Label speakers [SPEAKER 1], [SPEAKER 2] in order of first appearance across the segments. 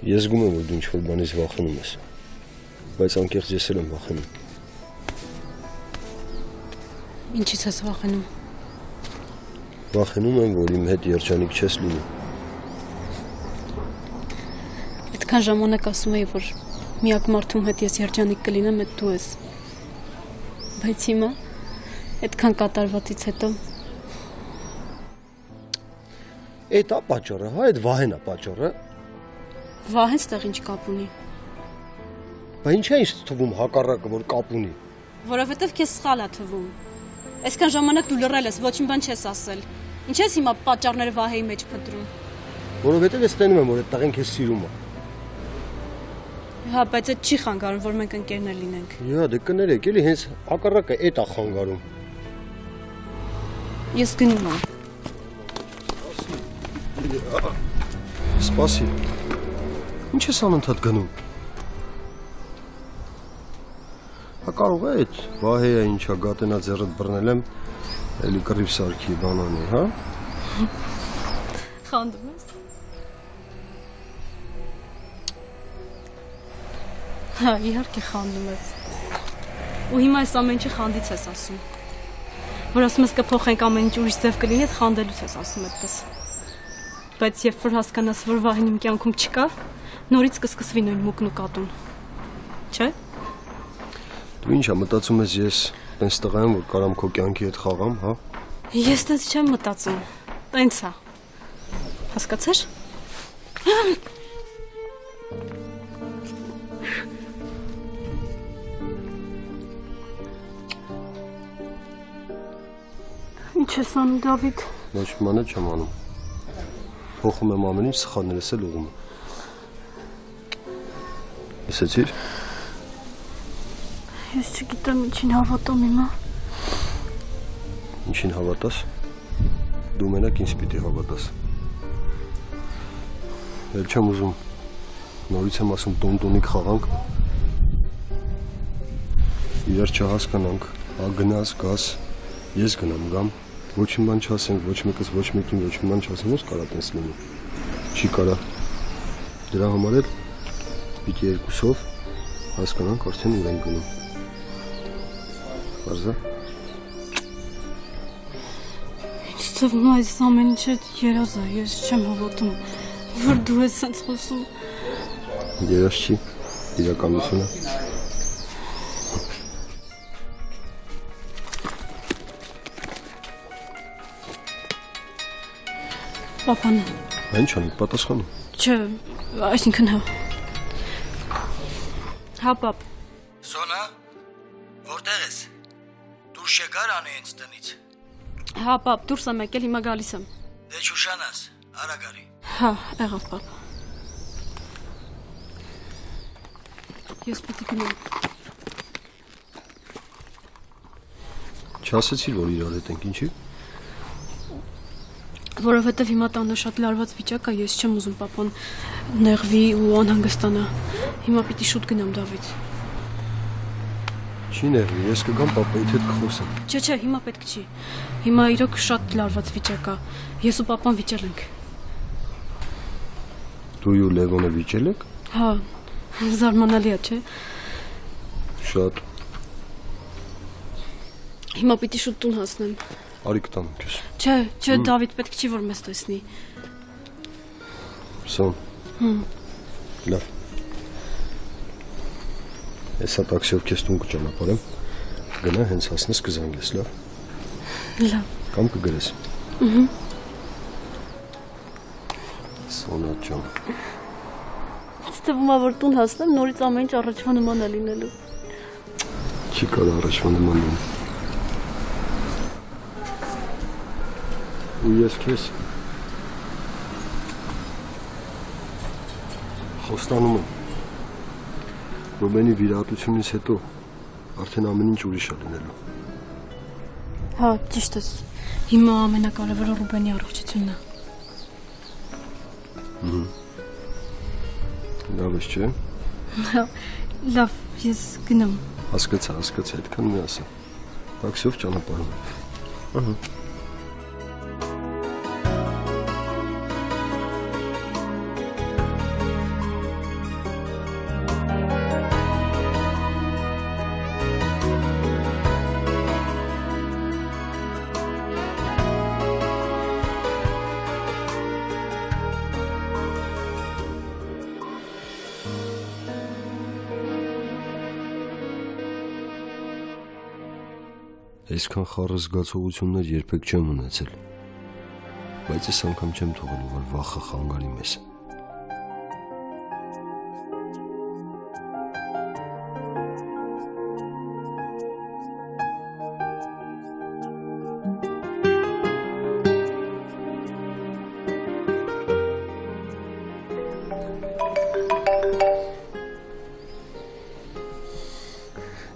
[SPEAKER 1] Ես զգում եմ, որ դու ինչ-որ բանից վախենում ես, բայց անկեղծ ես էլ եմ վախենում։
[SPEAKER 2] Ինչից ես վախենում։
[SPEAKER 1] Վախենում եմ, որ իմ հետ երջանիկ չես լինի։
[SPEAKER 2] Այդքան ժամանակ ասում էի, որ միակ մարդում հետ ես երջանիկ կլինեմ, այդ դու ես։ Բայց հիմա, այդքան կատարվածից հետո…
[SPEAKER 1] Էդ է պատճառը, հա, այդ Վահենն է պատճառը։
[SPEAKER 2] Վահեն ստեղ ինչ կապ ունի։
[SPEAKER 1] Բա ինչ է ինձ թվում հակառակը, որ կապ ունի։
[SPEAKER 2] Որովհետև քեզ սխալ է թվում։ Այսքան ժամանակ դու լռել ես, ոչինչ բան չես ասել։ Ինչ ես հիմա պատճառները Վահեի մեջ փնտրում։
[SPEAKER 1] Որովհետև ես տենում եմ, որ այդ տղեն քեզ սիրում է։
[SPEAKER 2] Հա, բայց այդ չի խանգարում, որ մենք ընկերներ լինենք։
[SPEAKER 1] Իա, դե կներեք, էլի հենց հակառակը էդ է խանգարում։
[SPEAKER 2] Ես գնում եմ։
[SPEAKER 1] Սպասի։ Ինչ ես անընդհատ գնում։ Հա կարող է այդ Վահեյը ինչա գատենա ձեռդ բռնել եմ, էլի կռիվ սարքի բանանի, հա։
[SPEAKER 2] Խանդում ես։ Հա, իհարկե խանդում ես։ Ու հիմա այս ամեն ինչը խանդից ես ասում։ Որ ասում ես կփոխենք ամեն ինչ ուրիշ ձև կլինի, այդ խանդելուց ես ասում այդպես։ Բայց երբ որ հասկանաս, որ Վահեն իմ կյանքում չկա, նորից կսկսվի նույն մուկն ու կատուն։ Չէ՞։
[SPEAKER 1] Դու ինչա մտածում ես ես տենց տղա եմ, որ կարամ քո կյանքի հետ խաղամ, հա։
[SPEAKER 2] Ես տենց չեմ մտածում։ Տենց է։ Հասկացա՞ր։ Ինչ ես անում, Դավիթ։
[SPEAKER 1] Ոչ մի բան չեմ անում։ Փոխում եմ ամեն ինչ, սխալներս էլ ուղում եմ։ Լսեցի՞ր։
[SPEAKER 2] Ես չգիտեմ ինչին հավատամ հիմա։
[SPEAKER 1] Ինչին հավատաս։ Դու մենակ ինձ պիտի հավատաս։ Էլ չեմ ուզում։ Նորից եմ ասում տուն-տունիկ խաղանք։ Իրար չհասկանանք, հա գնաս, գաս, ես գնամ գամ, ոչ մի բան չասենք, ոչ մեկս ոչ մեկին ոչ մի բան չասենք, ոնց կարա տես լինի։ Չի կարա։ Դրա համար էլ պիտի երկուսով հասկանանք արդեն ուր ենք գնում։ Բարձա։
[SPEAKER 2] Ինչ թվում է այս ամեն ինչը երազ է, ես չեմ հավատում, որ դու ես սենց խոսում։
[SPEAKER 1] Երազ չի, իրականություն է։
[SPEAKER 2] Պապան է։
[SPEAKER 1] Ինչ անի, պատասխանում։
[SPEAKER 2] Չէ, այսինքն հա։ Հա, պապ։
[SPEAKER 3] Սոնա, որտեղ ես։ Դուրս եկար անի ինձ տնից։
[SPEAKER 2] Հա, պապ, դուրս եմ եկել, հիմա գալիս եմ։
[SPEAKER 3] Դե չուշանաս, արա գարի։
[SPEAKER 2] Հա, եղավ, պապ։ Ես պիտի գնամ։
[SPEAKER 1] Չասեցիր, որ իրար հետ ենք, ինչի։
[SPEAKER 2] Որովհետև հիմա տանը շատ լարված վիճակ է, ես չեմ ուզում պապան նեղվի ու անհանգստանա։ Հիմա պիտի շուտ գնամ, Դավիթ։
[SPEAKER 1] Չի նեղվի, ես կգամ պապայիդ հետ կխոսեմ։
[SPEAKER 2] Չէ, հիմա պետք չի։ Հիմա իրոք շատ լարված վիճակ է։ Ես ու պապան վիճել ենք։
[SPEAKER 1] Դու ու Լևոնը վիճել եք։
[SPEAKER 2] Հա, զարմանալի է, չէ։
[SPEAKER 1] Շատ։
[SPEAKER 2] Հիմա պիտի շուտ տուն հասնեմ։
[SPEAKER 1] Արի կտամ քեզ։
[SPEAKER 2] Չէ, Դավիթ, պետք չի որ մեզ տեսնի։
[SPEAKER 1] Սոն։ Լավ։ Հեսա տաքսիով քեզ տուն կճանապարհեմ։ Գնա հենց հասնես կզանգես, լավ։
[SPEAKER 2] Լավ։
[SPEAKER 1] Կամ կգրես։ Սոնա ջան։
[SPEAKER 2] Թվում է որ տուն հասնեմ, նորից ամեն ինչ առաջվա նման է լինելու։
[SPEAKER 1] Չի կարող առաջվա նման լինել։ Ու ես քեզ խոստանում եմ, Ռուբենի վիրահատությունից հետո արդեն ամեն ինչ ուրիշ է լինելու։
[SPEAKER 2] Հա, ճիշտ ես։ Հիմա ամենակարևորը Ռուբենի առողջությունն է։
[SPEAKER 1] Լավ ես, չէ՞։
[SPEAKER 2] Հա, լավ, ես գնամ։
[SPEAKER 1] Հասկացա, այդքան մի ասա։ Տաքսիով ճանապարհում եմ։ Ահա։ Այսքան խառը զգացողություններ երբեք չեմ ունեցել։ Բայց այս անգամ չեմ թողելու, որ վախը խանգարի մեզ։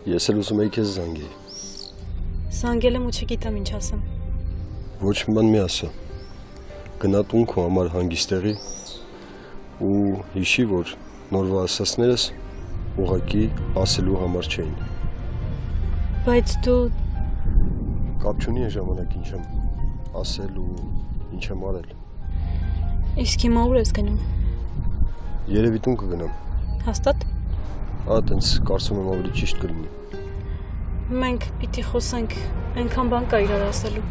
[SPEAKER 1] Ես էլ ուզում եի քեզ զանգեի։
[SPEAKER 2] Զանգել եմ ու չգիտեմ ինչ ասեմ։
[SPEAKER 1] Ոչ մի բան մի ասա։ Գնա տուն քո համար հանգիստեղի ու հիշի, որ նորվա ասածներս ուղղակի ասելու համար չէին։
[SPEAKER 2] Բայց դու
[SPEAKER 1] Կապ չունի այն ժամանակ ինչ եմ ասել ու ինչ եմ արել։
[SPEAKER 2] իսկ հիմա ուր ես գնում։
[SPEAKER 1] Երևի տուն կգնամ։
[SPEAKER 2] Հաստատ։
[SPEAKER 1] Տենց կարծում եմ ավելի ճիշտ կլինի։
[SPEAKER 2] Մենք պիտի խոսենք, այնքան բան կա իրար ասելու։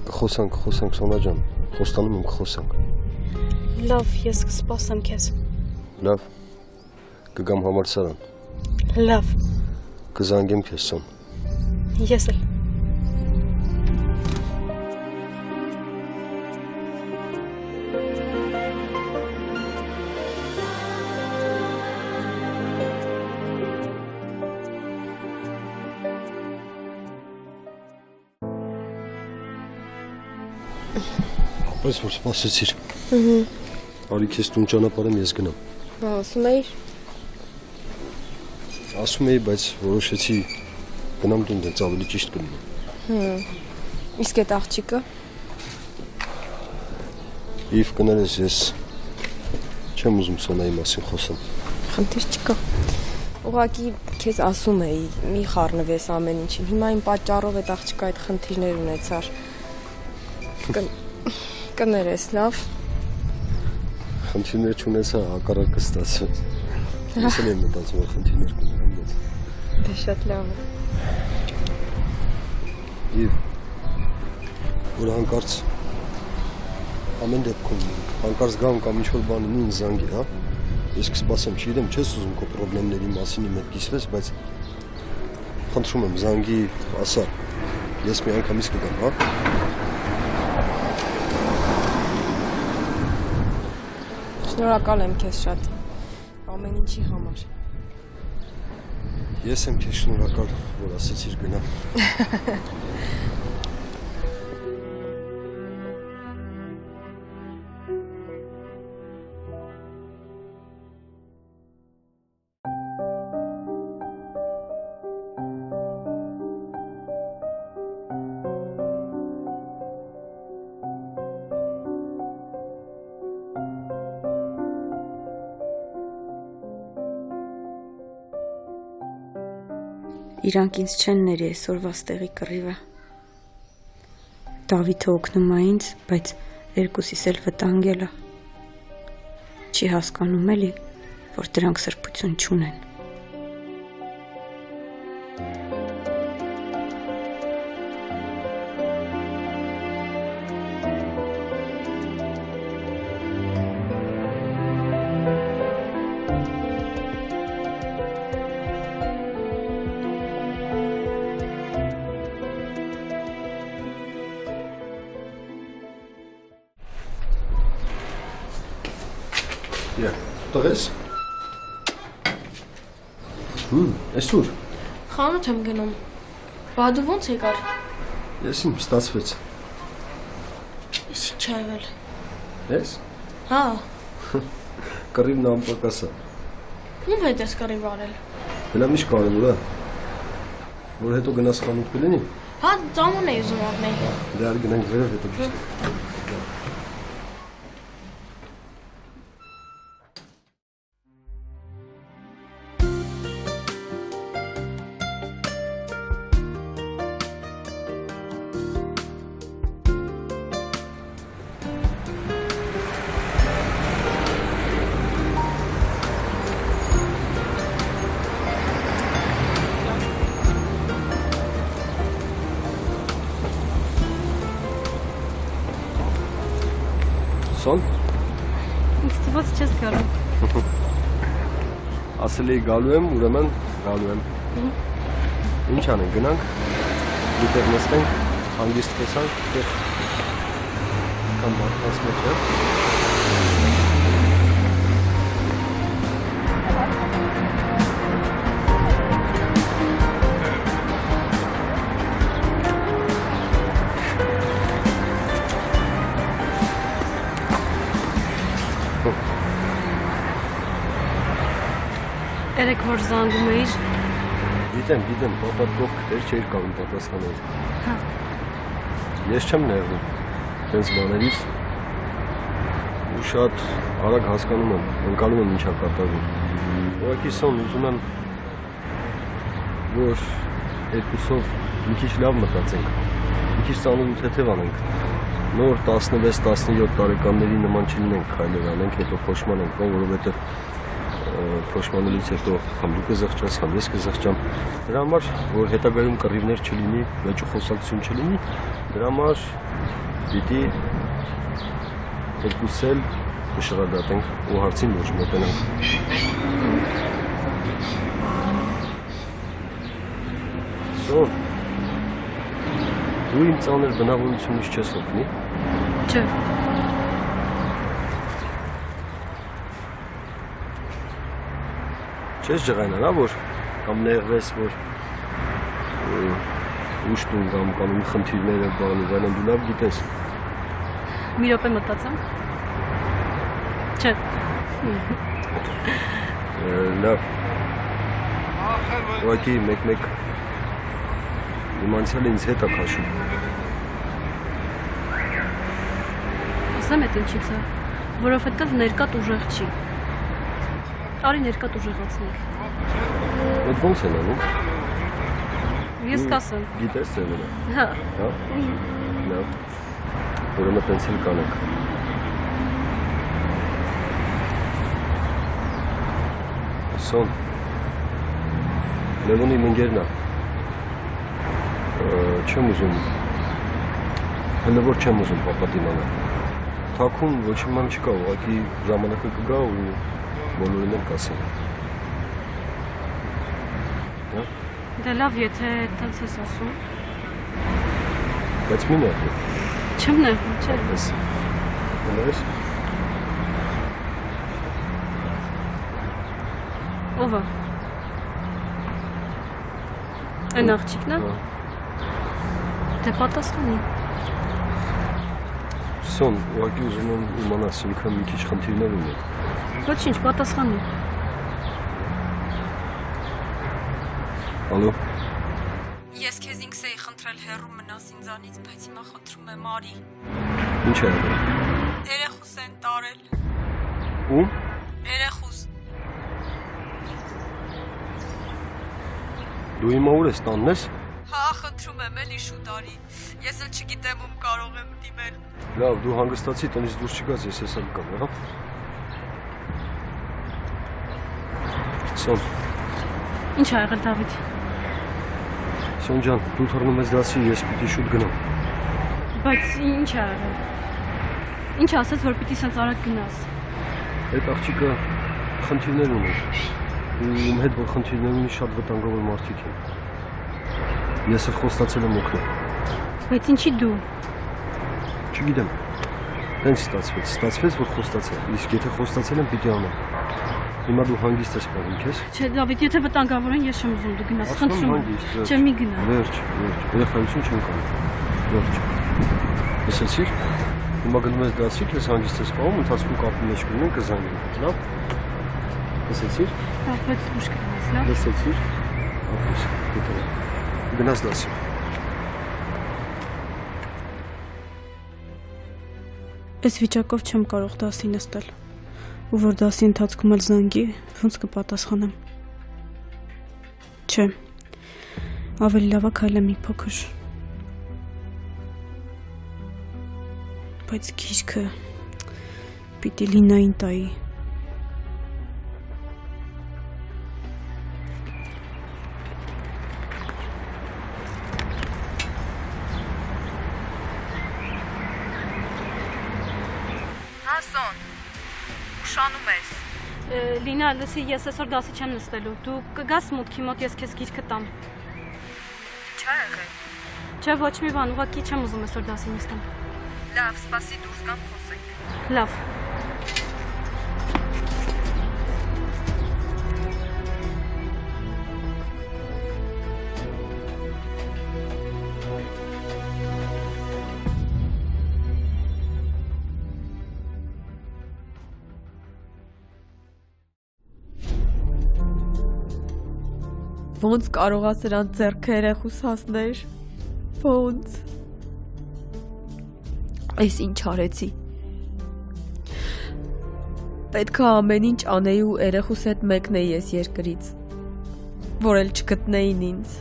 [SPEAKER 1] Կխոսանք, Սոնա ջան, խոստանում եմ կխոսանք։
[SPEAKER 2] Լավ, ես կսպասեմ քեզ։
[SPEAKER 1] Լավ։ Կգամ համալսարան։
[SPEAKER 2] Լավ,
[SPEAKER 1] Կզանգեմ քեզ Սոն։
[SPEAKER 2] ես էլ։
[SPEAKER 1] Պես որ սպասեցիր։ Արի քեզ տուն ճանապարհեմ ես գնամ։
[SPEAKER 4] Բա ասում էիր։
[SPEAKER 1] Ասում էի, բայց որոշեցի գնամ տուն, դից ավելի ճիշտ կլինի։
[SPEAKER 4] Իսկ այդ աղջիկը։
[SPEAKER 1] Իվ կներես ես չեմ ուզում Սոնայի մասին խոսեմ։
[SPEAKER 4] Խնդիր չկա։ Ուղղակի քեզ ասում էի, մի խառնվես ամեն ինչին։ Հիմա իմ պատճառով այդ աղջիկը այդ խնդիրներ ունեցար։ Կներես, լավ։
[SPEAKER 1] Խնդիրներ չունեցա, հակառակը ստացվեց։ Ես էլ եմ մտածում, որ խնդիրներ կունենամ, բայց
[SPEAKER 4] Դե շատ լավ է։
[SPEAKER 1] Իվ որ հանկարծ ամեն դեպքում հանկարծ գամ կամ ինչ-որ բան ունի ինձ զանգի, հա։ Ես կսպասեմ, չգիտեմ, չես ուզում քո խնդիրների մասին իմ հետ կիսվես, բայց խնդրում եմ զանգի, ասա։ Ես մի անգամից կգամ, հա։
[SPEAKER 4] Շնորհակալ եմ քեզ շատ ամեն ինչի համար։
[SPEAKER 1] Ես եմ քեզ շնորհակալ, որ ասեցիր գնամ։
[SPEAKER 5] Իրանք ինձ չեն ների այսօրվա ստեղի կռիվը։ Դավիթը օգնում է ինձ, բայց երկուսիս էլ վտանգել է։ Չի հասկանում էլի, որ դրանք սրբություն չունեն։
[SPEAKER 1] Տղես։ Ես ուր։
[SPEAKER 6] Խանութ եմ գնում։ Բա դու ո՞նց եկար։
[SPEAKER 1] Ես իմ ստացվեց։
[SPEAKER 6] Ես ինչ եղել։
[SPEAKER 1] Ես։
[SPEAKER 6] Հա,
[SPEAKER 1] Կռիվն անպակաս է։
[SPEAKER 6] ում հետ ես կռիվ արել։
[SPEAKER 1] Հələ միշտ կարևոր է։ Որ հետո գնաս խանութ կլինի։
[SPEAKER 6] Հա, ծամոն էի ուզում առնել։
[SPEAKER 1] Դե արի գնանք վերև հետո ճիշտ։ Սոն։
[SPEAKER 2] Ինձ թվաց չես գալու։
[SPEAKER 1] Ասել էի գալու եմ, ուրեմն գալու եմ։ Ինչ անենք, գնանք։ Դիտեր նստենք, հանգիստ տեսանք, դեր կամ մարդկանց մեջ է։
[SPEAKER 2] Երեք որ զանգում էիր,
[SPEAKER 1] Գիտեմ, պապատ կողք դեր չէիր կարող պատասխանել։
[SPEAKER 2] հա,
[SPEAKER 1] Ես չեմ նեղվում, տենց բաներից ու շատ արագ հասկանում եմ, ընկալում եմ ինչա կատարվում։ Ուղղակի սոն ուզում եմ, որ երկուսով մի քիչ լավ մտածենք, մի քիչ ծանոթ ու թեթև անենք։ Նոր 16-17 տարեկանների նման չլինենք, քայլեր անենք, հետո փոշմանենք, որովհետև փոշմանելուց հետո համ դու կզղջաս, համ ես կզղջամ։ Դրա համար, որ հետագայում կռիվներ չլինի, մեջը խոսակցություն չլինի, դրա համար պիտի երկուս էլ կշռադատենք ու հարցին ոչ մոտենանք։ Սոն, դու իմ ծանր բնավորությունից չես օգնի։
[SPEAKER 2] չէ,
[SPEAKER 1] Չես ջղայնանա, որ կամ նեղվես, որ ուշտուն կամ իմ խնդիրները բան ու այլն դու լավ գիտես։
[SPEAKER 2] մի րոպե մտածեմ, չէ,
[SPEAKER 1] Լավ։ Ուղղակի մեկ-մեկ իմանցել ինձ հետ է քաշում։
[SPEAKER 2] ասեմ էդ ինչից է, որովհետև ներկատ ուժեղ չի, արի ներկատ ուժեղացնենք,
[SPEAKER 1] Այդ ոնց են անում։
[SPEAKER 2] ես կասեմ,
[SPEAKER 1] Գիտես ձևերը։
[SPEAKER 2] հա,
[SPEAKER 1] Հա։ Լավ։ Ուրեմն տենց էլ կանենք։ Սոն։ Լևոնի իմ ընկերն է։ Չեմ ուզում։ Հələ որ չեմ ուզում պապատ իմանալ։ Թաքուն ոչ մի բան չկա, ուղղակի ժամանակը կգա ու բոլորին էլ կասեմ։ Հա։
[SPEAKER 2] դե լավ, եթե տենց ես ասում,
[SPEAKER 1] Բայց մի նեղվի։
[SPEAKER 2] չեմ նեղվում, չէ,
[SPEAKER 1] Այս։ Հենց։
[SPEAKER 2] ով է, այն աղջիկն է, դե պատասխանի,
[SPEAKER 1] Սոն, ուղղակի ուզում եմ իմանաս ինքը մի քիչ խնդիրներ ունի։
[SPEAKER 2] ոչինչ, պատասխանի,
[SPEAKER 1] Ալո։
[SPEAKER 5] Ես քեզ ինքս էի խնդրել հեռու մնաս ինձանից, բայց հիմա խնդրում եմ արի։
[SPEAKER 1] Ինչ է եղել։
[SPEAKER 5] Երեխուս են տարել։
[SPEAKER 1] Ում։
[SPEAKER 5] Երեխուս։
[SPEAKER 1] Դու հիմա ուր ես տանն ես։
[SPEAKER 5] Հա, խնդրում եմ էլի շուտ արի։ Ես էլ չգիտեմ ում կարող եմ դիմել։
[SPEAKER 1] Լավ, դու հանգստացի տնից դուրս չգաս, ես հեսա կգամ, հա։ Սոն,
[SPEAKER 2] ինչ ա եղել Դավիթ,
[SPEAKER 1] Սոն ջան, դու թռնում ես դասի, ես պիտի շուտ գնամ։
[SPEAKER 2] բայց ինչ ա եղել, ինչ ասեց, որ պիտի սենց արագ գնաս,
[SPEAKER 1] Այդ աղջիկը խնդիրներ ունի։ Ու իմ հետ որ խնդիրներ ունի շատ վտանգավոր մարդիկ են։ Ես էլ խոստացել եմ օգնել։
[SPEAKER 2] բայց ինչի դու,
[SPEAKER 1] Չգիտեմ։ Տենց ստացվեց, որ խոստացել։ Իսկ եթե խոստացել եմ, պիտի անեմ։ Հիմա դու հանգիստ ես պահում քեզ։
[SPEAKER 2] չէ Դավիթ, եթե վտանգավոր են, ես չեմ ուզում դու գնաս, խնդրում եմ,
[SPEAKER 1] հանգիստ,
[SPEAKER 2] չէ մի գնա,
[SPEAKER 1] Վերջ, երեխայություն չեմ կարող։ Վերջ։ Լսեցի՞ր։ Հիմա գնում ես դասի, քեզ հանգիստ ես պահում, ընթացքում կապի մեջ կունեն, կզանգեն, լավ։ Լսեցի՞ր։
[SPEAKER 2] հա, բայց դուրս կգնաս, լավ,
[SPEAKER 1] Լսեցի՞ր։ Ապուս, դու գնաս դասի։
[SPEAKER 2] այս վիճակով չեմ կարող դասի նստել, ու որ դասի ընթացքում էլ զանգի, ոնց կպատասխանեմ, չէ, ավելի լավ է քայլեմ մի փոքր, բայց գիրքը պիտի Լինային տայի,
[SPEAKER 5] Հասոն, ուշանում ես։
[SPEAKER 2] Լինա, լսի, ես այսօր դասի չեմ նստելու, դու կգաս մուտքի մոտ, ես քեզ գիրքը տամ,
[SPEAKER 5] Ինչ ա եղել։
[SPEAKER 2] Չէ, ոչ մի բան, ուղղակի չեմ ուզում այսօր դասի նստեմ։
[SPEAKER 5] Լավ, սպասի դուրս կամ խոսենք։
[SPEAKER 2] Լավ։
[SPEAKER 4] Ոնց կարողա սրան ձեռքը երեխուս հասներ։ Ոնց։ Այս ինչ արեցի։ Պետք է ամեն ինչ անեի ու երեխուս հետ մեկնեի ես երկրից, որ էլ չգտնեին ինձ։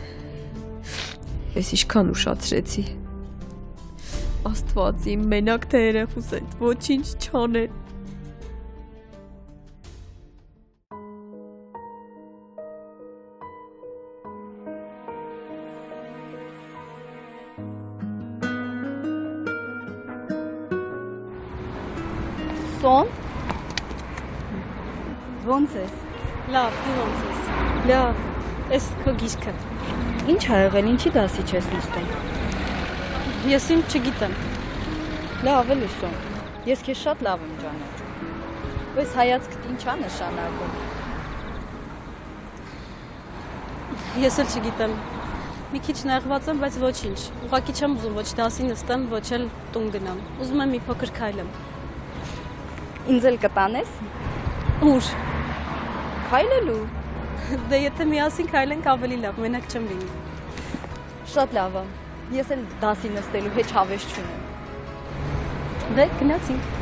[SPEAKER 4] Ես ինչքան ուշացրեցի։ Աստված իմ, մենակ թե երեխուս հետ ոչինչ չաներ։
[SPEAKER 5] Սոն,
[SPEAKER 2] Ոնց ես։ Լավ, դու ոնց ես։
[SPEAKER 5] լավ,
[SPEAKER 2] Էս քո գիրքը։
[SPEAKER 5] ինչ ա եղել, ինչի դասի չես նստում։
[SPEAKER 2] Ես իմ չգիտեմ։
[SPEAKER 5] Լավ էլի Սոն, ես քեզ շատ լավ եմ ճանաչում։ Այս հայացքդ ինչ ա նշանակում։
[SPEAKER 2] Ես էլ չգիտեմ։ Մի քիչ նեղված եմ, բայց ոչինչ։ Ուղղակի չեմ ուզում ոչ դասի նստեմ, ոչ էլ տուն գնամ։ Ուզում եմ մի փոքր քայլեմ։
[SPEAKER 5] Ինձ էլ կտանես։
[SPEAKER 2] Ուր։
[SPEAKER 5] Քայլելու։
[SPEAKER 2] Դե եթե միասին քայլենք ավելի լավ, մենակ չեմ լինի։
[SPEAKER 5] Շատ լավ է։ Ես էլ դասի նստելու հետ հավես չունեմ։
[SPEAKER 2] Դե գնացինք։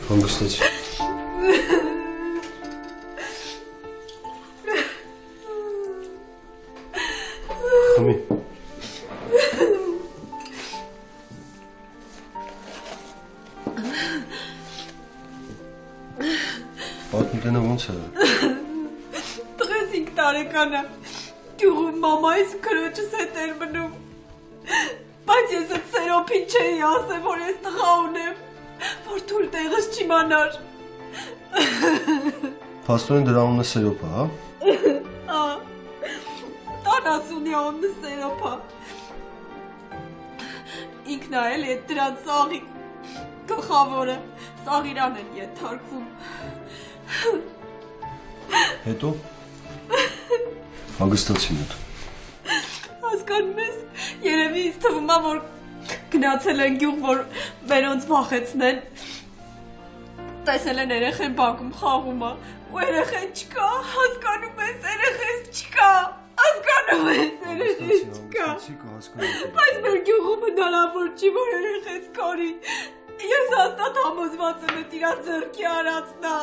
[SPEAKER 1] Հանգստացի։ Խմի։ Պատմությունը ոնց է։
[SPEAKER 4] Տղես 5 տարեկան է։ Գյուղում մամայիս ու քրոջս հետ էր մնում։ Բայց ես այդ սերոփին չէի ասել, որ ես տղա ունեմ, որ թույլ տեղս չիմանար։
[SPEAKER 1] Փաստորեն դրա անունը Սերոպ է, հա։
[SPEAKER 4] Ա։ Տանասունի անունը Սերոփա։ Ինքն է էլ այդ դրան սաղի գլխավորը, սաղիրան են ենթարկվում։
[SPEAKER 1] Հետո հանգստացի մոտ։
[SPEAKER 4] Հասկանում ես, երևի ինձ թվում է, որ գնացել են գյուղ, որ մերոնց վախեցնեն։ Տեսել են երեխեն բակում խաղում է, ու երեխեն չկա, հասկանում ես, երեխես չկա, հասկանում ես, երեխես չկա։ Բայց մեր գյուղում հնարավոր չի, որ երեխես կորի։ Ես հաստատ համոզված եմ էդ իրա ձեռքի արածն է։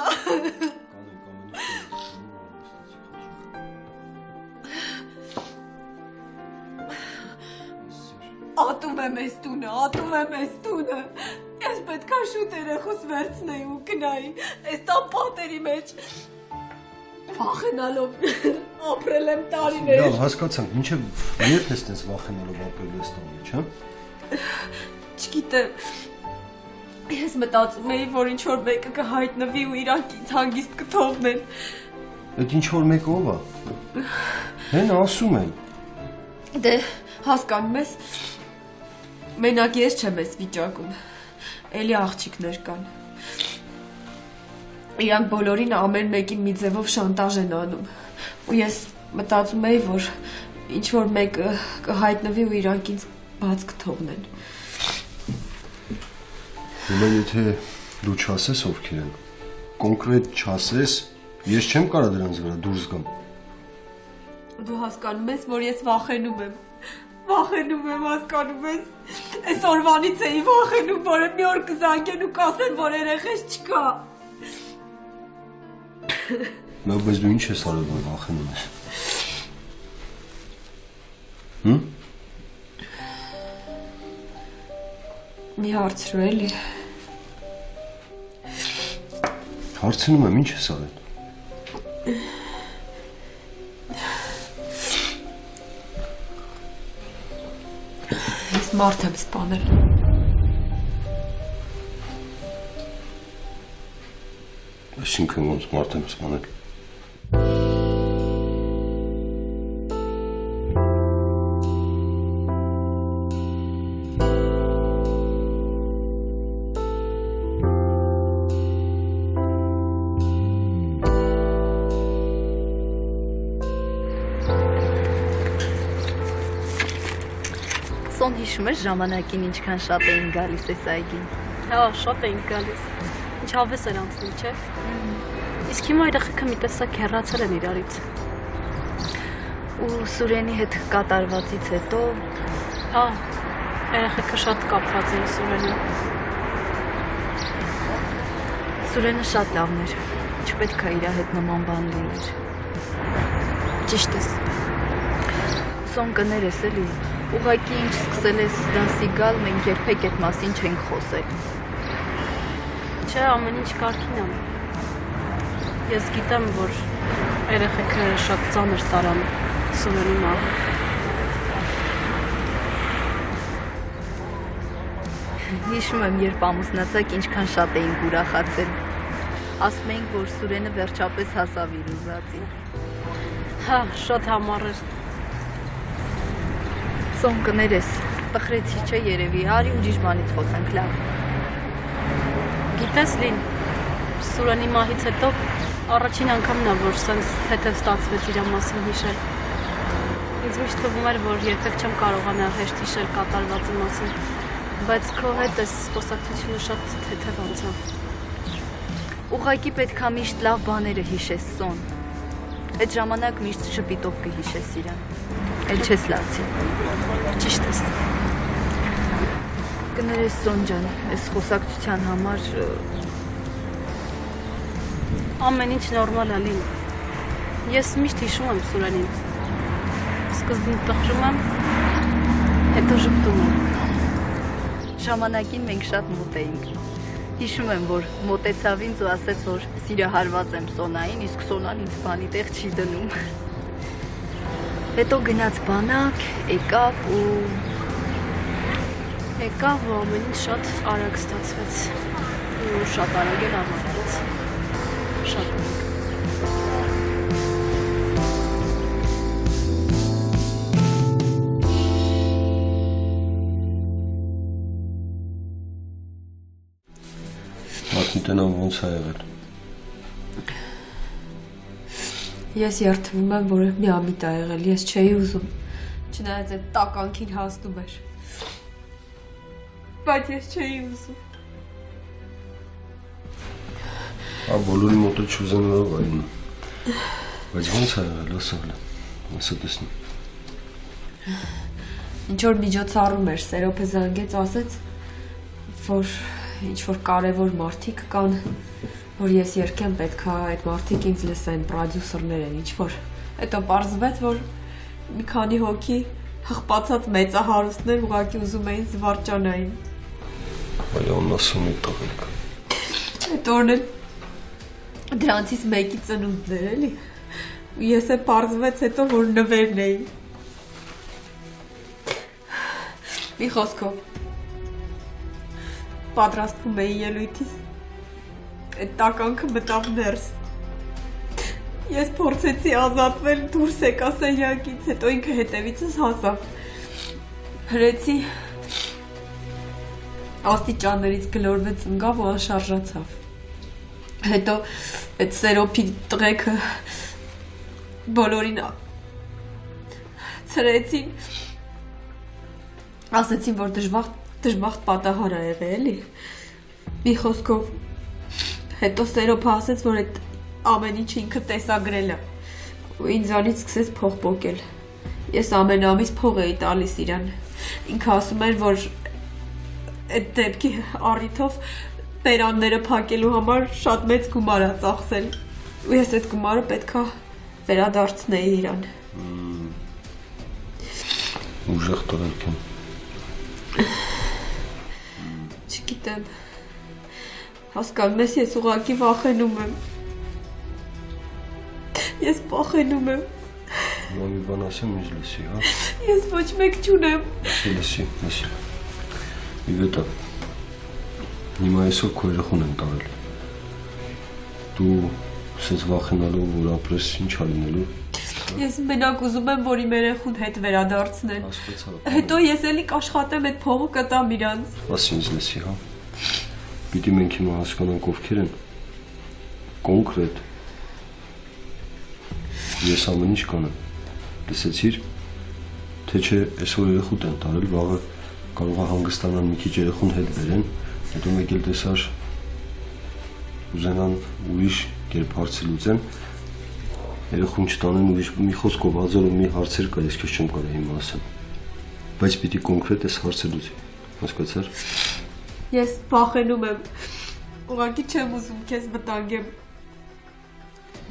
[SPEAKER 4] Ատում եմ ես տունը, ատում եմ ես տունը։ Ես պետք է շուտ երեխուս վերցնեի ու գնայի, ես տան պատերի մեջ վախենալով ապրել եմ տարիներ։
[SPEAKER 1] Լավ, հասկացանք, մինչև երբ ես տես վախենալով ապրել ես տան մեջ, հա։
[SPEAKER 4] Չգիտեմ, ես մտածում էի, որ ինչ-որ մեկը կհայտնվի ու իրանք ինձ հանգիստ կթողնեն։
[SPEAKER 1] Այդ ինչ-որ մեկը ով է։ Հեն ասում են։
[SPEAKER 4] Դե, հասկանում ես, մենակ ես չեմ ես վիճակում, էլի աղջիկներ կան։ Իրանք բոլորին ամեն մեկին մի ձևով շանտաժ են անում, ու ես մտածում էի, որ ինչ-որ մեկը կհայտնվի ու իրանք ինձ բաց կթողնեն։
[SPEAKER 1] Հիմա եթե դու չասես ովքեր են, կոնկրետ չասես, ես չեմ կարա դրանց վրա դուրս գամ։
[SPEAKER 4] Դու հասկանում ես, որ ես վախենում եմ, հասկանում ես, այս օրվանից էի վախենում, որ մի օր կզանգեն ու կասեն, որ երեխես չկա։
[SPEAKER 1] Լավ, բայց դու ինչ ես արել, որ վախենում ես։ Հմ?
[SPEAKER 4] Մի հարցրու էլի։
[SPEAKER 1] Հարցնում եմ, ինչ ես արել։
[SPEAKER 4] մարդ եմ սպանել։
[SPEAKER 1] Այսինքն ոնց մարդ եմ սպանել։
[SPEAKER 7] Սոն հիշում ես ժամանակին ինչքան շատ էին գալիս այս այգին։
[SPEAKER 2] Հա, շատ էինք գալիս։ Ինչ հավես էր անցնում, չէ՞։ Իսկ հիմա երեխեքը մի տեսակ հեռացել են իրարից։
[SPEAKER 7] Ու Սուրենի հետ կատարվածից հետո
[SPEAKER 2] Հա, երեխեքը շատ կապված էին Սուրենին։
[SPEAKER 7] Սուրենը շատ լավն էր։ Չպետք է իր հետ նման բան լիներ։
[SPEAKER 2] Ճիշտ ես։
[SPEAKER 7] Սոն կներես էլի։ Ուղղակի ինչ սկսել ես դասի գալ, մենք երբեք այդ մասին չենք խոսել։
[SPEAKER 2] Չէ, ամեն ինչ կարգին է։ Ես գիտեմ, որ երեխեքը շատ ծանր տարան Սուրենի մահը։
[SPEAKER 7] Հիշում եմ, երբ ամուսնացակ, ինչքան շատ էինք ուրախացել։ Ասում էինք, որ Սուրենը վերջապես հասավ իր ուզածին։
[SPEAKER 2] Հա, շատ համառ էր։
[SPEAKER 7] Սոն կներես, տխրեցի չէ երևի, արի ուրիշ բանից խոսենք, լավ։
[SPEAKER 2] Գիտես Լին, Սուրենի մահից հետո առաջին անգամն է, որ սենց թեթև ստացվեց իր մասին հիշել։ Ինձ միշտ թվում էր, որ երբեք չեմ կարողանա հեշտ հիշել կատարվածի մասին, բայց քո հետ այս խոսակցությունը շատ թեթև անցավ։
[SPEAKER 7] Ուղղակի պետք է միշտ լավ բաները հիշես, Սոն։ Այդ ժամանակ միշտ շպիտով կհիշես իրան։ Էլ չես լացի։
[SPEAKER 2] Ճիշտ ես։
[SPEAKER 7] Կներես Սոն ջան, այս խոսակցության համար
[SPEAKER 2] Ամեն ինչ նորմալ է Լին։ Ես միշտ հիշում եմ Սուրենին։ Սկզբում տխրում եմ, հետո ժպտում եմ։
[SPEAKER 7] ժամանակին մենք շատ մոտ էինք։ Հիշում եմ, որ մոտեցավ ինձ ու ասեց, որ սիրահարված եմ Սոնային, իսկ Սոնան ինձ բանի տեղ չի դնում։ Հետո գնաց բանակ, եկավ ու
[SPEAKER 2] ամեն ինչ շատ արագ ստացվեց։ Ու շատ արագ էլ ավարտվեց։ Շատ արագ։
[SPEAKER 1] Մատնիտենան ոնց է եղել։
[SPEAKER 4] Ես երթվում եմ, որ միամիտ է եղել, ես չէի ուզում, չնայած այդ տականքին հասնում էր, բայց ես չէի ուզում։
[SPEAKER 1] Բոլորի մոտ է չուզենալով այն, բայց ոնց է եղել, ասա տեսնի։
[SPEAKER 4] Ինչ-որ միջոցառում էր, Սերոպը զանգեց, ասեց, որ ինչ-որ կարևոր մարդիկ կան, որ ես երկեմ պետք է այդ մարդիկ ինձ լսեն, պրոդյուսերներ են ինչ-որ։ Հետո պարզվեց, որ մի քանի հոգի հղպացած մեծահարուստներ ուղղակի ուզում էին զվարճանային։
[SPEAKER 1] Այո, ասում է տղեկ։
[SPEAKER 4] Այդ օրն էլ դրանցից մեկի ծնունդն էր, էլի։ Ես է պարզվեց հետո, որ նվերն էի։ Մի խոսքով պատրաստվում էի ելույթիս, այդ տականքը մտավ ներս։ Ես փորձեցի ազատվել, դուրս եկա սենյակից, հետո ինքը հետևիցս հասավ։ Հրեցի, աստիճաններից գլորվեց ընկավ ու անշարժացավ։ Հետո այդ Սերոպի տղեկը բոլորին ցրեցին, ասեցին, որ դժբախտ պատահար է եղել, էլի։ Մի խոսքով, հետո Սերոպը ասեց, որ այդ ամեն ինչ ինքը տեսագրել է, ու ինձանից սկսեց փող պոկել։ Ես ամեն ամիս փող էի տալիս իրան։ Ինքը ասում էր, որ այդ դեպքի առիթով բերանները փակելու համար շատ մեծ գումար է ծախսել, ու ես այդ գումարը պետք է վերադարձնեի իրան։
[SPEAKER 1] Ուժեղ տղեկ եմ։
[SPEAKER 4] Չգիտեմ, հասկանում ես, ես ուղղակի վախենում եմ։ Ես պախենում եմ։
[SPEAKER 1] Մի բան ասեմ, ինձ լսի, հա։
[SPEAKER 4] Ես ոչ մեկ չունեմ։
[SPEAKER 1] Լսի։ Իվետա, հիմա այսօր քո երեխուն եմ տարել։ Դու սենց վախենալով, որ ապրես, ինչ ա լինելու։
[SPEAKER 4] Ես մենակ ուզում եմ, որ իմ երեխուն հետ վերադարձնեն։
[SPEAKER 1] Աստվածա։
[SPEAKER 4] Հետո ես էլի կաշխատեմ այդ փողը կտամ իրանց։
[SPEAKER 1] Ասի ինձ լսի, հա։ Պիտի մենք հիմա հասկանանք ովքեր են։ Կոնկրետ։ Ես ամեն ինչ կանեմ։ Լսեցիր, թե չէ այսօր երեխուտ են տարել, վաղը կարող է հանգստանան մի քիչ երեխուն հետ բերեն, հետո մեկ էլ տեսար ուզենան ուրիշ կերպ հարցը լուծեն, երեխուն չտանեն ուրիշ մի խոսքով ազոր ու մի հարցեր կա, ես քեզ չեմ կարող հիմա ասեմ, բայց պիտի կոնկրետ այս հարցը լուծի, հասկացար։
[SPEAKER 4] Ես վախենում եմ, ուղղակի չեմ ուզում քեզ վտանգեմ։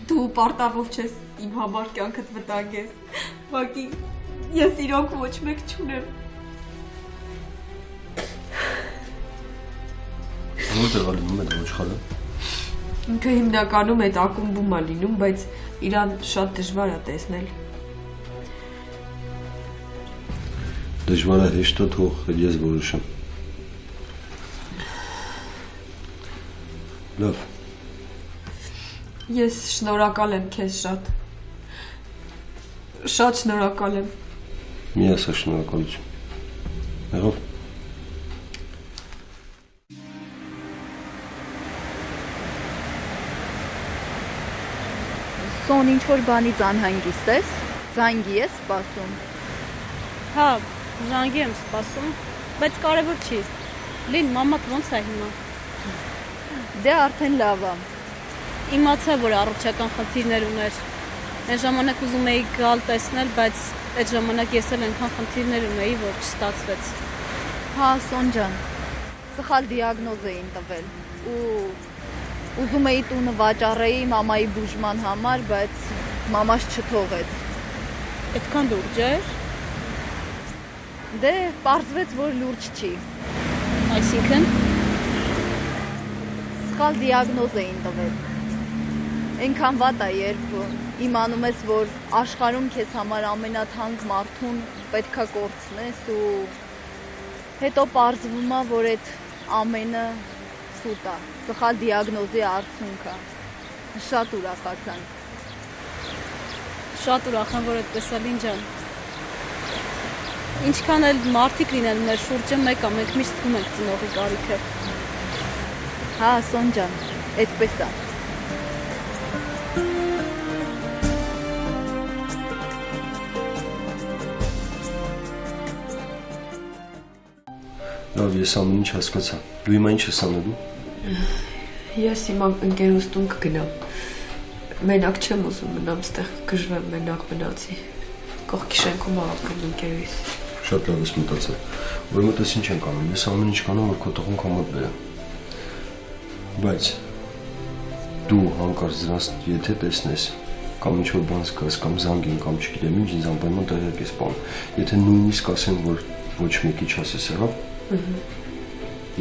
[SPEAKER 4] Դու պարտավոր չես իմ համար կյանքդ վտանգես, ուղղակի ես իրոք ոչ մեկ չունեմ։
[SPEAKER 1] Որտեղ ա լինում այդ ոչխարը։
[SPEAKER 4] Ինքը հիմնականում այդ ակումբում ա լինում, բայց իրան շատ դժվար ա տեսնել։
[SPEAKER 1] Դժվար է հեշտ է թող ես որոշեմ։ Լավ։
[SPEAKER 4] Ես շնորհակալ եմ քեզ շատ։ Շատ շնորհակալ եմ։
[SPEAKER 1] Մի ասա շնորհակալություն։ Եղավ։
[SPEAKER 7] Սոն ինչ-որ բանից անհանգիստ ես, զանգի ես սպասում։
[SPEAKER 2] Հա, զանգի եմ սպասում, բայց կարևոր չի։ Լին, մամատ ոնց է հիմա։
[SPEAKER 7] Դե արդեն լավ ա։
[SPEAKER 2] Իմացա, որ առողջական խնդիրներ ուներ։ Այն ժամանակ ուզում էի գալ տեսնել, բայց այդ ժամանակ ես էլ այնքան խնդիրներ ունեի, որ չստացվեց։
[SPEAKER 7] Հա, Սոն ջան, սխալ դիագնոզ էին տվել ու ուզում էի տունը վաճառեի մամայի բուժման համար, բայց մամաս չթողեց։
[SPEAKER 2] Այդքան լուրջ էր։
[SPEAKER 7] Դե, պարզվեց, որ լուրջ չի։
[SPEAKER 2] Այսինքն
[SPEAKER 7] Սխալ դիագնոզ էին տվել։ Այնքան վատ է, երբ իմանում ես, որ աշխարհում քեզ համար ամենաթանկ մարդուն պետքա կորցնես ու հետո պարզվում է, որ այդ ամենը սուտ է, սխալ դիագնոզի արդյունք է։ Շատ ուրախացանք։
[SPEAKER 2] շատ ուրախ եմ, որ այդպես է Լին ջան։ Ինչքան էլ մարդիկ լինեն մեր շուրջը մեկ է, մենք միշտ զգում ենք ծնողի կարիքը։
[SPEAKER 7] Հա, Սոն ջան, այդպես է։
[SPEAKER 1] Լավ, ես ամեն ինչ հասկացա։ Դու հիմա ինչ ես անելու։
[SPEAKER 4] Ես հիմա ընկերուս տուն կգնամ։ Մենակ չեմ ուզում մնամ, ստեղ կգժվեմ, մենակ մնացի։ Կողքի շենքում ապրում ընկերուս։
[SPEAKER 1] Շատ լավ ես մտածել։ Ուրեմն դες ինչ ենք անում։ Ես ամեն ինչ կանեմ, որ քո տղուն քո մոտ բերեմ։ Բայց դու հանկարծ դրանց եթե տեսնես, կամ ինչ որ բան զգաս, կամ զանգին, կամ չգիտեմ ինչ, ինձ անպայման տեղյակ ես բան։ Եթե նույնիսկ ասեմ, որ ոչ մեկի չասես, եղավ։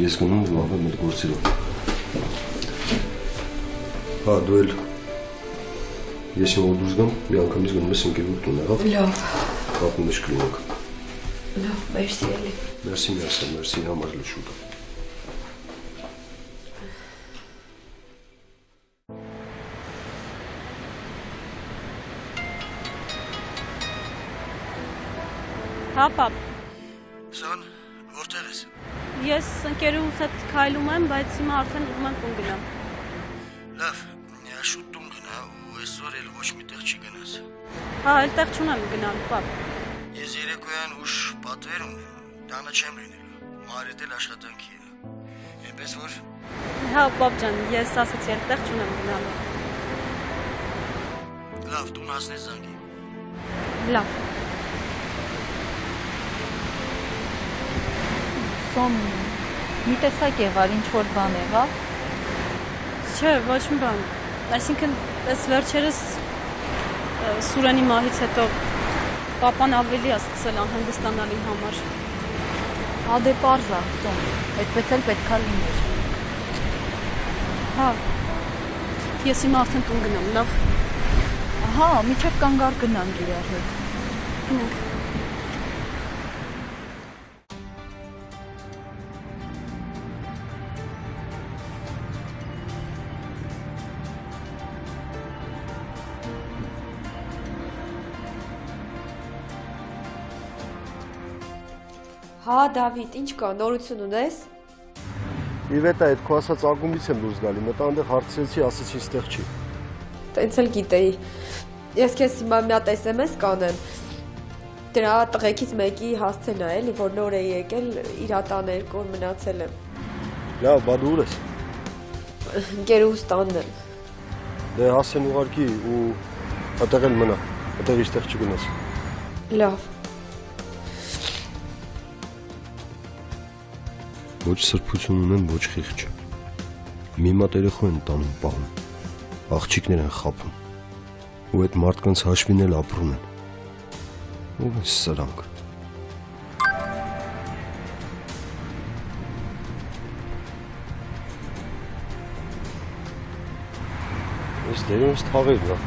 [SPEAKER 1] Ես գնում լավ եմ այդ գործերով։ Հա, դու էլ ես իմ որ դուրս գամ, մի անգամից գնում ես ընկերուդ տուն, եղավ։
[SPEAKER 4] Լավ,
[SPEAKER 1] Կապում ես կլինեք։
[SPEAKER 4] լավ, մերսի էլի։
[SPEAKER 1] Մերսի, մերսի, համար լշուկ։
[SPEAKER 2] Հա, պապ,
[SPEAKER 3] Սոն, որտեղ ես։
[SPEAKER 2] ես ընկերուս հետ քայլում եմ, բայց հիմա արդեն ուզում եմ տուն գնամ։
[SPEAKER 3] Լավ, շուտ տուն գնա ու այսօր էլ ոչ միտեղ չի գնաս։
[SPEAKER 2] Հա, այլտեղ չունեմ գնալ, պապ։
[SPEAKER 3] Ես երեկոյան ուշ պատվեր ունեմ, տանը չեմ լինելու։ Մարդ էլ աշխատանքի է։ Այնպես որ
[SPEAKER 2] Հա, պապ ջան, ես ասացի այլտեղ չունեմ գնալ։
[SPEAKER 3] լավ, տուն հասնես զանգի։
[SPEAKER 2] Լավ։
[SPEAKER 7] Սոն, մի տեսակ եղար, ինչ-որ բան եղավ։
[SPEAKER 2] Չէ, ոչ մի բան։ Այսինքն, այս վերջերս Սուրենի մահից հետո պապան ավելի է սկսել անհանգստանալ իմ համար։
[SPEAKER 7] Հա, դե պարզ է, Սոն, այդպես էլ պետքա լիներ։
[SPEAKER 2] Հա, ես հիմա արդեն տուն գնամ, լավ։
[SPEAKER 7] Հա, միջև կանգար գնանք իրար հետ։
[SPEAKER 2] Գնանք։
[SPEAKER 4] Հա, Դավիթ, ինչ կա, նորություն ունես։
[SPEAKER 1] Իվետա, այդ քո ասած ակումբից եմ դուրս գալի, մտա այնտեղ հարցրեցի, ասեցի ստեղ չի։
[SPEAKER 4] Տենց էլ գիտեի։ Ես քեզ հիմա մի հատ SMS կանեմ։ Դրա տղեկից մեկի հասցեն ա էլի, որ նոր է եկել, իր տաներկոր մնացել եմ։
[SPEAKER 1] Լավ, բա դու ուր ես։
[SPEAKER 4] Գերուս տանն եմ։
[SPEAKER 1] Դե հասեն ուղարկի ու այդտեղ էլ մնա, այդտեղ իստեղ չգնաս։
[SPEAKER 4] Լավ։
[SPEAKER 1] Ոչ սրբություն ունեն, ոչ խիղճ։ Մի մատ երեխու են տանում պահում, աղջիկներ են խաբում, ու այդ մարդկանց հաշվին էլ ապրում են։ Ո՞վ է սրանք։ Ես դերոնց թաղերն է։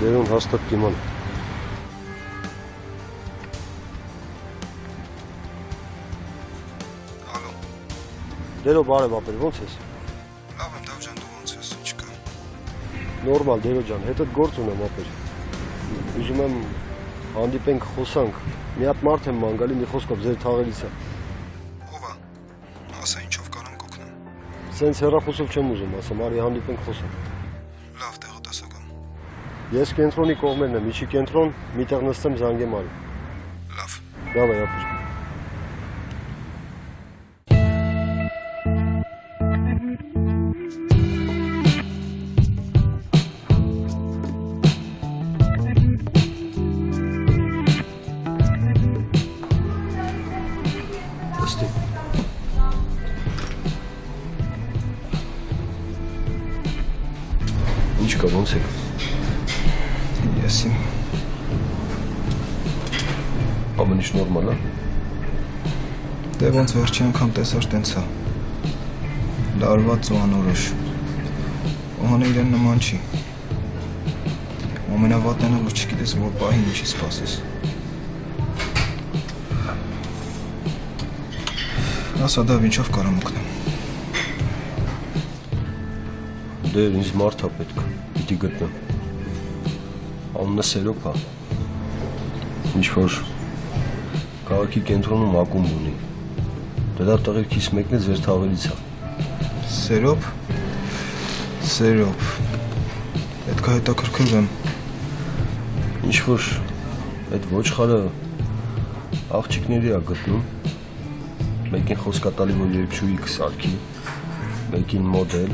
[SPEAKER 1] Դերոն հաստատ կիման։ Դերո բարև ապեր, ոնց ես։
[SPEAKER 8] Լավ եմ, Դավ ջան, դու ոնց ես, ինչ կա։
[SPEAKER 1] Նորմալ, Դերո ջան, հետդ գործ ունեմ ապեր։ Ուզում եմ հանդիպենք, խոսանք։ Մի հատ մարդ եմ ման գալի, մի խոսքով ձեր թաղերից է։
[SPEAKER 8] Ո՞վ է։ Ասա ինչով կարամ կօգնեմ։
[SPEAKER 1] Սենց հեռախոսով չեմ ուզում, ասեմ, արի հանդիպենք խոսանք։
[SPEAKER 8] Լավ, տեղը տեսական։
[SPEAKER 1] Ես կենտրոնի կողմերն եմ, իջի կենտրոն, միտեղ նստեմ զանգեմ արի։
[SPEAKER 8] Լավ։
[SPEAKER 1] Լավ է, ապեր։ Ինչ կա, ոնց եք։
[SPEAKER 8] Ես իմ։
[SPEAKER 1] Ամեն ինչ նորմալ է։
[SPEAKER 8] Դե ոնց վերջի անգամ տեսար տենց է։ Լարված ու անորոշ։ Օհանը իրեն նման չի։ Ամենավատն է, որ չգիտես, որ պահի ինչի սպասես։ Ասա Դավ, ինչով կարամ օգնեմ։
[SPEAKER 1] Դե ինձ մարդ է պետք, պիտի գտնեմ։ Անունը Սերոփ է։ Ինչ-որ քաղաքի կենտրոնում ակումբ ունի։ Դրա տղերքից մեկն է ձեր թաղերից է։
[SPEAKER 8] Սերոփ։ Սերոփ։ Պետք է հետաքրքրվեմ։
[SPEAKER 1] Ինչ-որ այդ ոչխարը աղջիկների է գտնում։ Մեկին խոսք է տալի, որ երբչուի կսարքի, մեկին մոդել։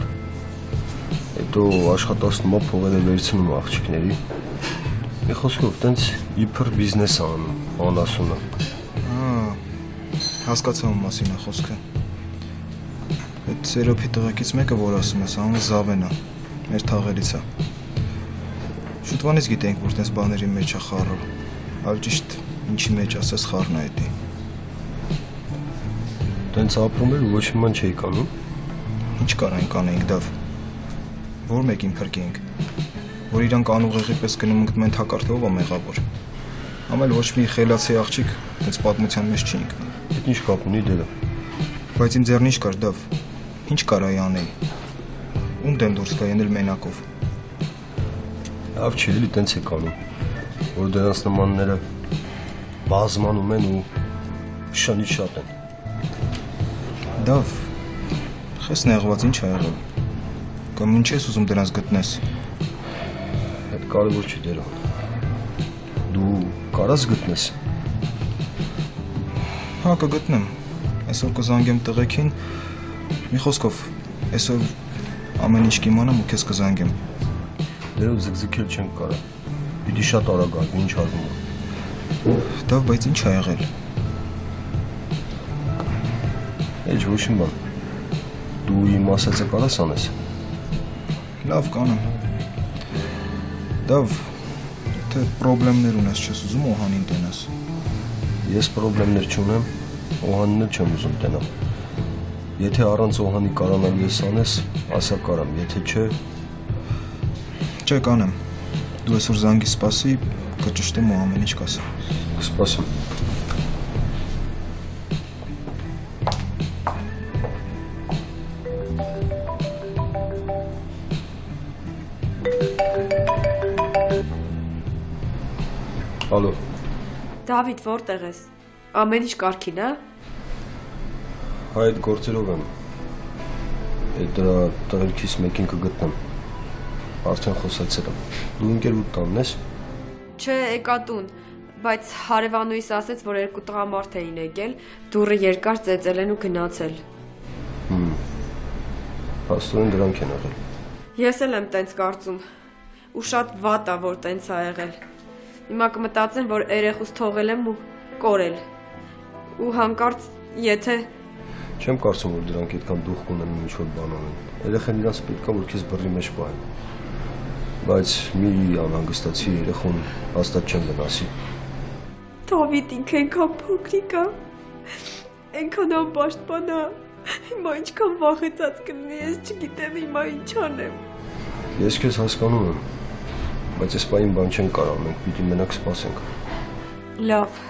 [SPEAKER 1] Հետո աշխատասնումա փողերը վերցնում աղջիկների։ Մի խոսքով, տենց իբր բիզնես է անում, անասունը։
[SPEAKER 8] Հասկացա ում մասին է խոսքը։ Այդ Սերոփի տղեկից մեկը, որ ասում ես, անունը Զավեն է, մեր թաղերից է։ Շուտվանից գիտենք, որ տենց բաների մեջ է խառը, այլ ճիշտ ինչի մեջ ասես խառն է էդի։
[SPEAKER 1] Տենց ապրում էր ու ոչ մի ման չէի կանում։
[SPEAKER 8] Ինչ կարանք անենք, Դավ։ Որ մեկին փրկենք, որ իրանք անուղեղի պես գնում ընկնում են թակարդով ո մեղավոր։ Ամել ոչ մի խելացի աղջիկ այս պատմության մեջ չի ընկնում։
[SPEAKER 1] Այդ ինչ կապ ունի դերը։
[SPEAKER 8] Բայց իմ ձեռն ինչ կար, Դավ։ Ինչ կարայի անեի։ Ում դեմ դուրս գա ենել մենակով։
[SPEAKER 1] Լավ չի, էլի տենց է կանում, որ դրանց նմանները բազմանում են ու շանից շատ են։
[SPEAKER 8] Դավ, խես նեղված ինչ ա եղել։ Կամ ինչ ես ուզում դրանց գտնես։
[SPEAKER 1] Այդ կարևոր չի դերը։ Դու կարաս գտնես։
[SPEAKER 8] Հա, կգտնեմ։ Այսօր կզանգեմ տղեկին։ Մի խոսքով, այսօր ամեն ինչ կիմանամ ու քեզ կզանգեմ։
[SPEAKER 1] Դերով զգզգել չեմ կարա։ Պիտի շատ արագ արվի, ինչ արվում է։
[SPEAKER 8] Դավ, բայց ինչ ա եղել։
[SPEAKER 1] Էջ ոչ մի բան։ Դու իմ ասածը կարաս անես։
[SPEAKER 8] Լավ կանեմ։ Դավ, թե պրոբլեմներ ունես չես ուզում Օհանին տենաս։
[SPEAKER 1] Ես պրոբլեմներ չունեմ, Օհանին էլ չեմ ուզում տենամ։ Եթե առանց Օհանի կարանալու ես անես, ասա կարամ, եթե չէ…
[SPEAKER 8] Չէ, կանեմ։ Դու այսօր զանգի սպասի, կճշտեմ ու ամեն ինչ կասեմ։
[SPEAKER 1] Կսպասեմ։ Ալո,
[SPEAKER 4] Դավիթ, որտեղ ես։ Ամեն ինչ կարգին, հա։
[SPEAKER 1] Այդ գործերով եմ։ Այդ դրա տղերքից մեկին կգտնեմ։ Արդեն խոսացել եմ։ Դու ընկերուդ տանն ես։
[SPEAKER 4] Չէ, եկա տուն, բայց հարևանուհիս ասեց, որ 2 տղամարդ էին եկել, դուռը երկար ծեծել են ու գնացել։
[SPEAKER 1] Աստորեն դրանք են եղել։
[SPEAKER 4] Ես էլ եմ տենց կարծում։ Ու շատ վատ է, որ տենց ա եղել։ Հիմա կմտածեմ, որ երեխուս թողել եմ ու կորել։ Ու հանկարծ, եթե
[SPEAKER 1] Չեմ կարծում, որ դրանք այդքան դուխ ունեն ինչ-որ բան անեն։ Երեխան իրանց պետք է որ քեզ բռի մեջ պահեն։ Բայց մի անհանգստացի երեխուն հաստատ չեմ վնասի։
[SPEAKER 4] Դավիթ ինքը այնքան փոքրիկ է, այնքան անպաշտպան է, հիմա ինչքան վախեցած կլինի, ես չգիտեմ հիմա ինչ անեմ։
[SPEAKER 1] Ես քեզ հասկանում եմ, բայց այս պահին բան չեն կարող, մենք պիտի մենակ սպասենք։
[SPEAKER 4] Լավ,